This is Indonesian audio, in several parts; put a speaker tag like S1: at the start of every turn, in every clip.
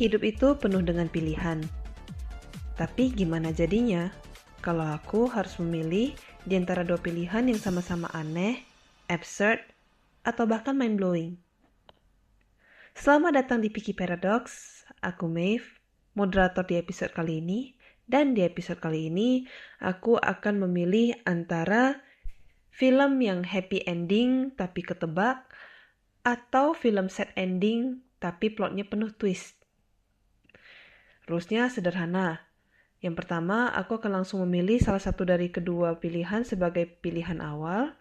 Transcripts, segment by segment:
S1: Hidup itu penuh dengan pilihan. Tapi gimana jadinya kalau aku harus memilih di antara dua pilihan yang sama-sama aneh, absurd, atau bahkan mind-blowing? Selamat datang di Picky Paradox. Aku Maeve, moderator di episode kali ini. Dan di episode kali ini, aku akan memilih antara film yang happy ending tapi ketebak, atau film sad ending tapi plotnya penuh twist. Rulesnya sederhana. Yang pertama, aku akan langsung memilih salah satu dari kedua pilihan sebagai pilihan awal.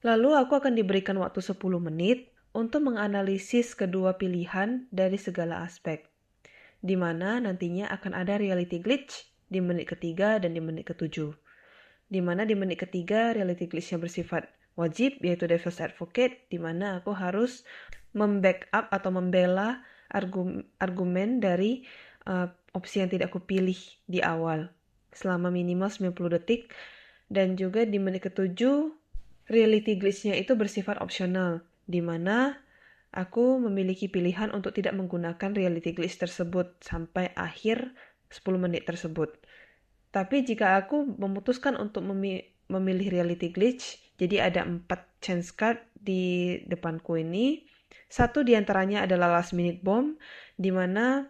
S1: Lalu aku akan diberikan waktu 10 menit untuk menganalisis kedua pilihan dari segala aspek. Di mana nantinya akan ada reality glitch di menit ketiga dan di menit ketujuh. Di mana di menit ketiga reality glitch-nya bersifat wajib, yaitu devil's advocate, di mana aku harus membackup atau membela argumen dari opsi yang tidak aku pilih di awal selama minimal 90 detik. Dan juga di menit ketujuh reality glitch-nya itu bersifat opsional, di mana aku memiliki pilihan untuk tidak menggunakan reality glitch tersebut sampai akhir 10 menit tersebut. Tapi jika aku memutuskan untuk memilih reality glitch, jadi ada 4 chance card di depanku ini. Satu diantaranya adalah last minute bomb, di mana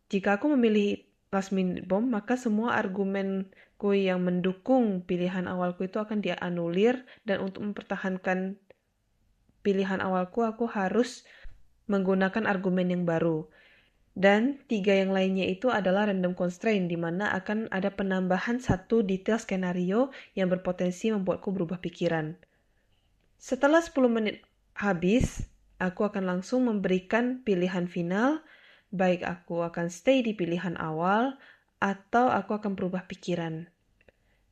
S1: jika aku memilih last minute bomb, maka semua argumenku yang mendukung pilihan awalku itu akan dianulir, dan untuk mempertahankan pilihan awalku, aku harus menggunakan argumen yang baru. Dan 3 yang lainnya itu adalah random constraint, di mana akan ada penambahan satu detail skenario yang berpotensi membuatku berubah pikiran. Setelah 10 menit habis, aku akan langsung memberikan pilihan final, baik aku akan stay di pilihan awal atau aku akan berubah pikiran.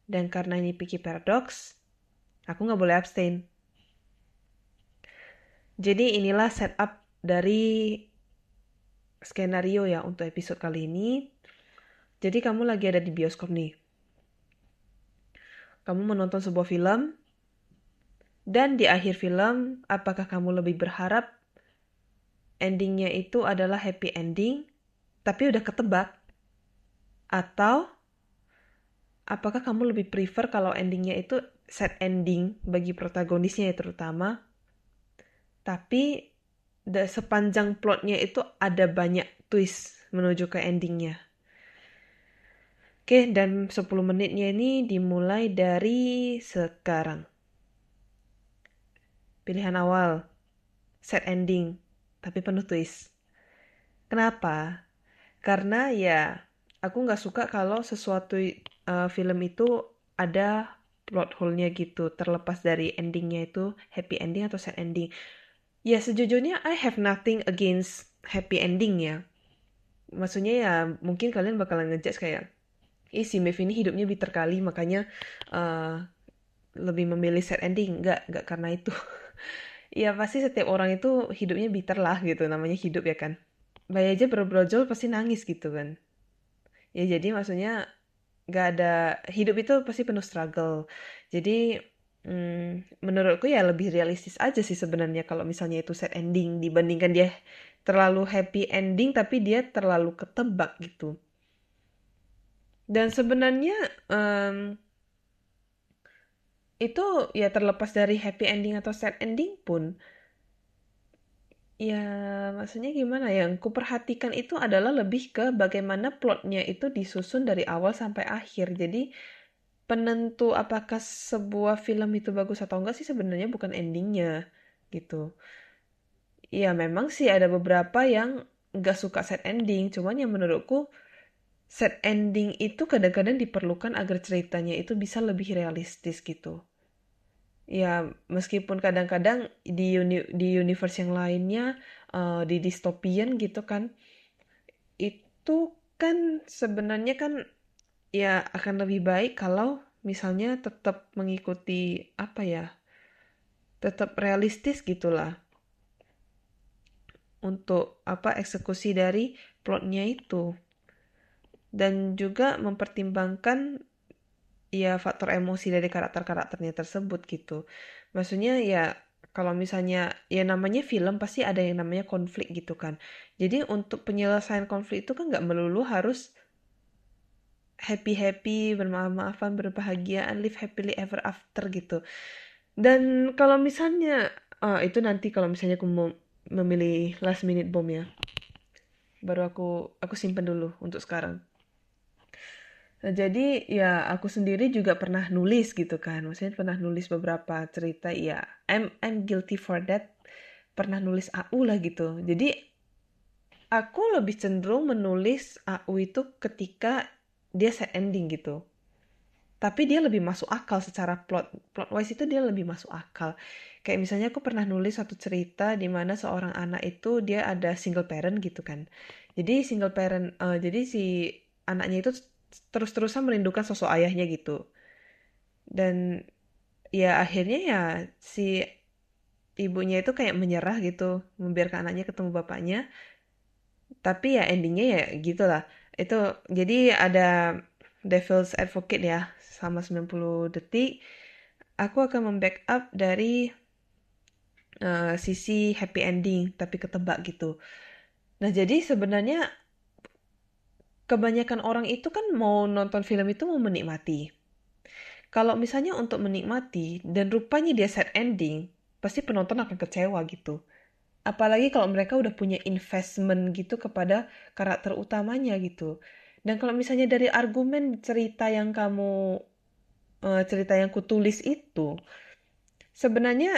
S1: Dan karena ini Picky Paradox, aku nggak boleh abstain. Jadi inilah setup dari skenario ya untuk episode kali ini. Jadi kamu lagi ada di bioskop nih. Kamu menonton sebuah film, dan di akhir film, apakah kamu lebih berharap endingnya itu adalah happy ending, tapi udah ketebak? Atau apakah kamu lebih prefer kalau endingnya itu sad ending bagi protagonisnya ya terutama, tapi sepanjang plotnya itu ada banyak twist menuju ke endingnya? Oke, dan 10 menitnya ini dimulai dari sekarang. Pilihan awal, sad ending, tapi penuh twist. Kenapa? Karena ya, aku nggak suka kalau sesuatu film itu ada plot hole-nya gitu, terlepas dari endingnya itu happy ending atau sad ending. Ya sejujurnya I have nothing against happy ending ya. Maksudnya ya mungkin kalian bakalan ngejudge kayak, si Maeve ini hidupnya bitter kali makanya lebih memilih sad ending. Nggak karena itu. Ya pasti setiap orang itu hidupnya bitter lah gitu, namanya hidup ya kan. Bayi aja berbrojol pasti nangis gitu kan. Ya jadi maksudnya gak ada, hidup itu pasti penuh struggle. Jadi menurutku ya lebih realistis aja sih sebenarnya kalau misalnya itu sad ending dibandingkan dia terlalu happy ending tapi dia terlalu ketebak gitu. Dan sebenarnya itu ya terlepas dari happy ending atau sad ending pun, ya maksudnya gimana ya, yang kuperhatikan itu adalah lebih ke bagaimana plotnya itu disusun dari awal sampai akhir. Jadi penentu apakah sebuah film itu bagus atau enggak sih sebenarnya bukan endingnya gitu. Ya memang sih ada beberapa yang nggak suka sad ending, cuman yang menurutku sad ending itu kadang-kadang diperlukan agar ceritanya itu bisa lebih realistis gitu. Ya meskipun kadang-kadang di universe yang lainnya, di dystopian gitu kan, itu kan sebenarnya kan ya akan lebih baik kalau misalnya tetap mengikuti apa ya, tetap realistis gitulah untuk apa eksekusi dari plotnya itu, dan juga mempertimbangkan ya faktor emosi dari karakter-karakternya tersebut gitu. Maksudnya ya kalau misalnya ya namanya film pasti ada yang namanya konflik gitu kan. Jadi untuk penyelesaian konflik itu kan nggak melulu harus happy-happy, bermaaf-maafan, berbahagiaan, live happily ever after gitu. Dan kalau misalnya, itu nanti kalau misalnya aku mau memilih last minute bomb ya, baru aku simpen dulu untuk sekarang. Nah, jadi ya aku sendiri juga pernah nulis gitu kan, maksudnya pernah nulis beberapa cerita, ya I'm guilty for that, pernah nulis AU lah gitu. Jadi aku lebih cenderung menulis AU itu ketika dia sad ending gitu. Tapi dia lebih masuk akal secara plot wise, itu dia lebih masuk akal. Kayak misalnya aku pernah nulis satu cerita di mana seorang anak itu dia ada single parent gitu kan. Jadi single parent, jadi si anaknya itu terus-terusan merindukan sosok ayahnya gitu. Dan ya akhirnya ya si ibunya itu kayak menyerah gitu, membiarkan anaknya ketemu bapaknya. Tapi ya endingnya ya gitulah. Itu jadi ada Devil's Advocate ya, sama 90 detik. Aku akan membackup dari sisi happy ending, tapi ketebak gitu. Nah, jadi sebenarnya kebanyakan orang itu kan mau nonton film itu mau menikmati. Kalau misalnya untuk menikmati dan rupanya dia sad ending, pasti penonton akan kecewa gitu. Apalagi kalau mereka udah punya investment gitu kepada karakter utamanya gitu. Dan kalau misalnya dari argumen cerita yang kutulis itu, sebenarnya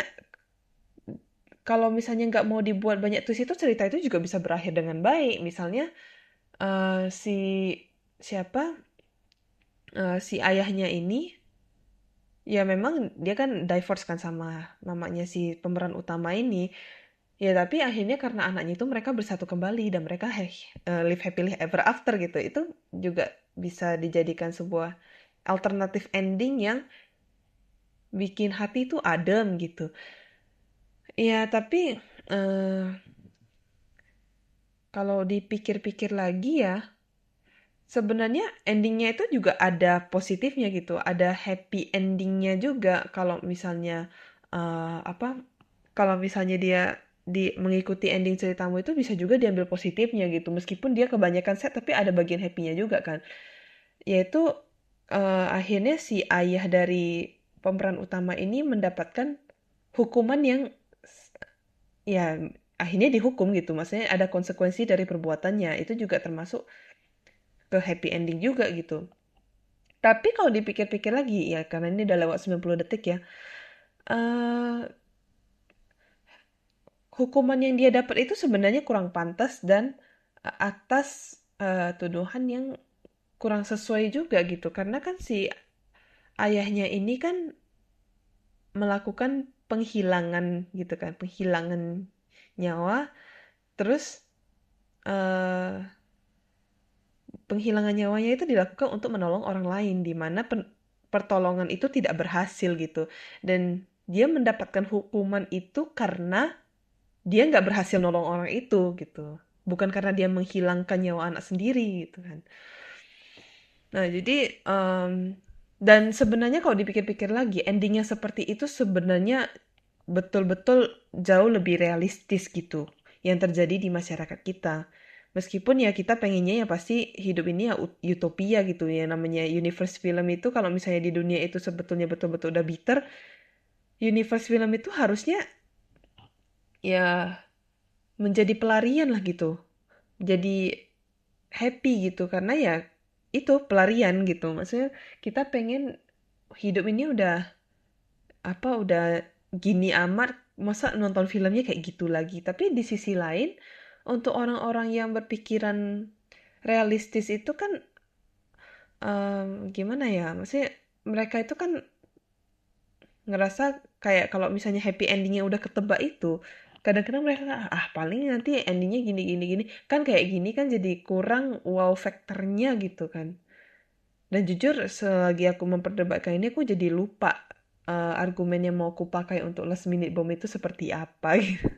S1: kalau misalnya nggak mau dibuat banyak twist, itu cerita itu juga bisa berakhir dengan baik. Misalnya si siapa si ayahnya ini ya memang dia kan divorce kan sama mamanya si pemeran utama ini. Ya tapi akhirnya karena anaknya itu mereka bersatu kembali dan mereka live happily ever after gitu. Itu juga bisa dijadikan sebuah alternatif ending yang bikin hati itu adem gitu. Ya tapi eh, kalau dipikir-pikir lagi ya, sebenarnya endingnya itu juga ada positifnya gitu, ada happy endingnya juga. Kalau misalnya apa? Kalau misalnya dia mengikuti ending ceritamu itu bisa juga diambil positifnya gitu. Meskipun dia kebanyakan sad, tapi ada bagian happy-nya juga kan. Yaitu akhirnya si ayah dari pemeran utama ini mendapatkan hukuman yang ya akhirnya dihukum gitu. Maksudnya ada konsekuensi dari perbuatannya. Itu juga termasuk ke happy ending juga gitu. Tapi kalau dipikir-pikir lagi, ya karena ini udah lewat 90 detik ya, eh hukuman yang dia dapat itu sebenarnya kurang pantas dan atas tuduhan yang kurang sesuai juga gitu. Karena kan si ayahnya ini kan melakukan penghilangan gitu kan, penghilangan nyawa, terus eh penghilangan nyawanya itu dilakukan untuk menolong orang lain, di mana pertolongan itu tidak berhasil gitu. Dan dia mendapatkan hukuman itu karena dia nggak berhasil nolong orang itu gitu. Bukan karena dia menghilangkan nyawa anak sendiri gitu kan. Nah jadi dan sebenarnya kalau dipikir-pikir lagi, endingnya seperti itu sebenarnya betul-betul jauh lebih realistis gitu yang terjadi di masyarakat kita. Meskipun ya kita pengennya ya pasti hidup ini ya utopia gitu ya, namanya universe film itu kalau misalnya di dunia itu sebetulnya betul-betul udah bitter, universe film itu harusnya ya menjadi pelarian lah gitu. Jadi happy gitu karena ya itu pelarian gitu. Maksudnya kita pengen hidup ini udah gini amat, masa nonton filmnya kayak gitu lagi. Tapi di sisi lain, untuk orang-orang yang berpikiran realistis itu kan gimana ya, maksudnya mereka itu kan ngerasa kayak kalau misalnya happy endingnya udah ketebak itu, kadang-kadang mereka paling nanti endingnya gini gini gini kan, kayak gini kan jadi kurang wow factornya gitu kan. Dan jujur selagi aku memperdebatkan ini aku jadi lupa argumen yang mau aku pakai untuk last minute bomb itu seperti apa gitu.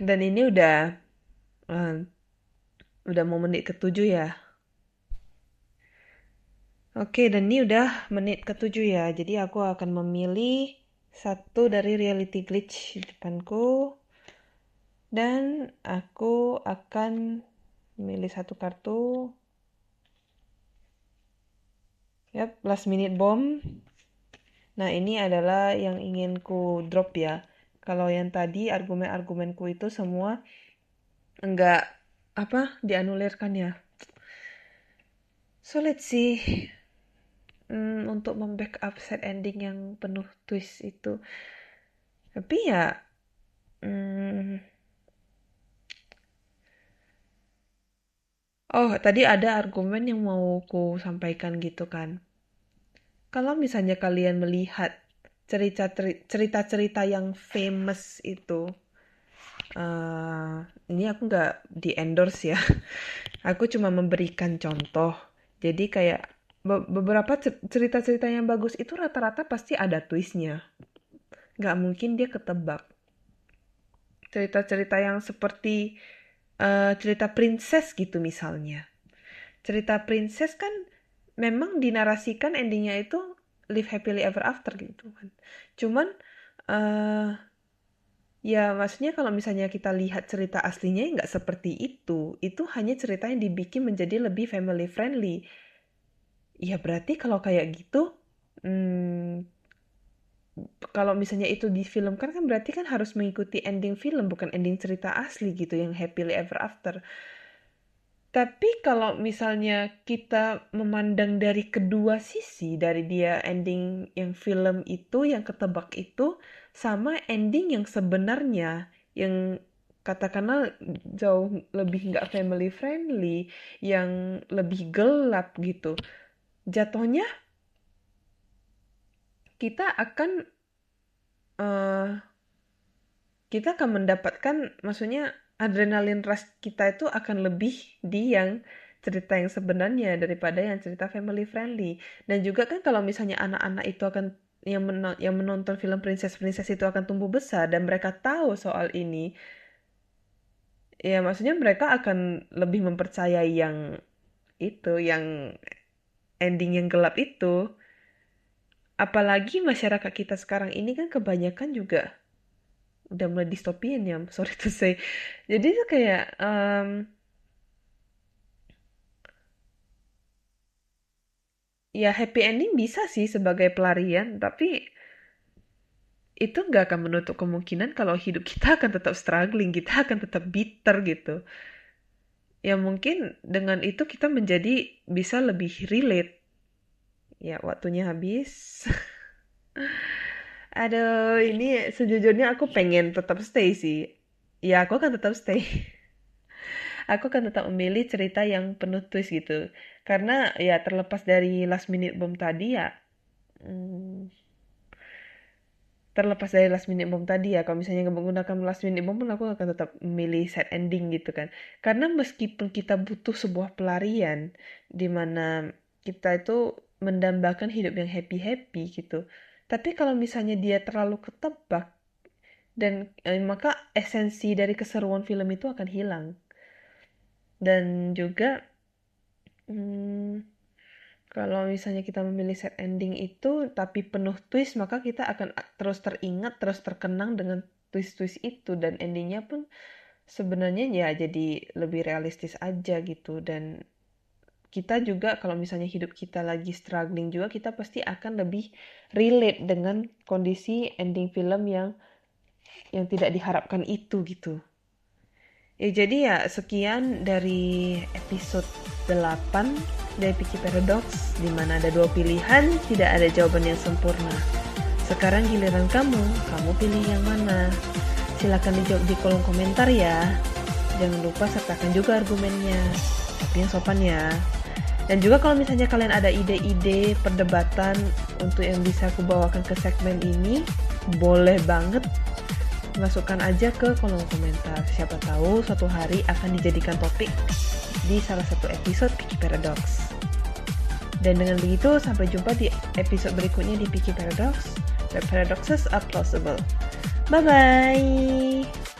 S1: Dan ini uh, udah mau menit ketujuh ya. Oke, dan ini udah menit ketujuh ya. Jadi aku akan memilih satu dari reality glitch di depanku. Dan aku akan memilih satu kartu. Yap, last minute bomb. Nah, ini adalah yang ingin ku drop ya. Kalau yang tadi argumen-argumenku itu semua enggak dianulirkan ya. Sulit sih untuk membackup set ending yang penuh twist itu. Tapi ya tadi ada argumen yang mau ku sampaikan gitu kan. Kalau misalnya kalian melihat cerita-cerita yang famous itu, ini aku nggak di endorse ya. Aku cuma memberikan contoh. Jadi kayak beberapa cerita-cerita yang bagus itu rata-rata pasti ada twistnya. Nggak mungkin dia ketebak. Cerita-cerita yang seperti cerita princess gitu misalnya. Cerita princess kan memang dinarasikan endingnya itu live happily ever after gitu kan. Cuman ya maksudnya kalau misalnya kita lihat cerita aslinya nggak seperti itu. Itu hanya cerita yang dibikin menjadi lebih family friendly. Ya berarti kalau kayak gitu, kalau misalnya itu difilmkan kan berarti kan harus mengikuti ending film, bukan ending cerita asli gitu yang happily ever after. Tapi kalau misalnya kita memandang dari kedua sisi, dari dia ending yang film itu, yang ketebak itu, sama ending yang sebenarnya, yang katakanlah jauh lebih nggak family friendly, yang lebih gelap gitu. Jatuhnya kita akan mendapatkan, maksudnya adrenalin rush kita itu akan lebih di yang cerita yang sebenarnya daripada yang cerita family friendly. Dan juga kan kalau misalnya anak-anak itu akan yang menonton film princess itu akan tumbuh besar dan mereka tahu soal ini, ya maksudnya mereka akan lebih mempercayai yang itu, yang ending yang gelap itu. Apalagi masyarakat kita sekarang ini kan kebanyakan juga udah mulai distopian ya, sorry to say. Jadi itu kayak ya happy ending bisa sih sebagai pelarian, tapi itu nggak akan menutup kemungkinan kalau hidup kita akan tetap struggling, kita akan tetap bitter gitu. Ya mungkin dengan itu kita menjadi bisa lebih relate. Ya waktunya habis. Aduh, ini sejujurnya aku pengen tetap stay sih. Ya aku akan tetap stay. Aku akan tetap memilih cerita yang penuh twist gitu. Karena ya terlepas dari last minute bomb tadi ya, kalau misalnya menggunakan last minute bomb pun aku akan tetap memilih set ending gitu kan. Karena meskipun kita butuh sebuah pelarian di mana kita itu mendambakan hidup yang happy-happy gitu. Tapi kalau misalnya dia terlalu ketebak, dan maka esensi dari keseruan film itu akan hilang. Dan juga kalau misalnya kita memilih set ending itu tapi penuh twist, maka kita akan terus teringat, terus terkenang dengan twist-twist itu, dan endingnya pun sebenarnya ya jadi lebih realistis aja gitu. Dan kita juga kalau misalnya hidup kita lagi struggling juga, kita pasti akan lebih relate dengan kondisi ending film yang tidak diharapkan itu gitu. Ya jadi ya sekian dari episode 8 dari Picky Paradox, di mana ada 2 pilihan, tidak ada jawaban yang sempurna. Sekarang giliran kamu pilih yang mana? Silakan dijawab di kolom komentar ya. Jangan lupa sertakan juga argumennya, tapi yang sopan ya. Dan juga kalau misalnya kalian ada ide-ide perdebatan untuk yang bisa aku bawakan ke segmen ini, boleh banget masukkan aja ke kolom komentar. Siapa tahu suatu hari akan dijadikan topik di salah satu episode Picky Paradox. Dan dengan begitu, sampai jumpa di episode berikutnya di Picky Paradox, where paradoxes are plausible. Bye-bye!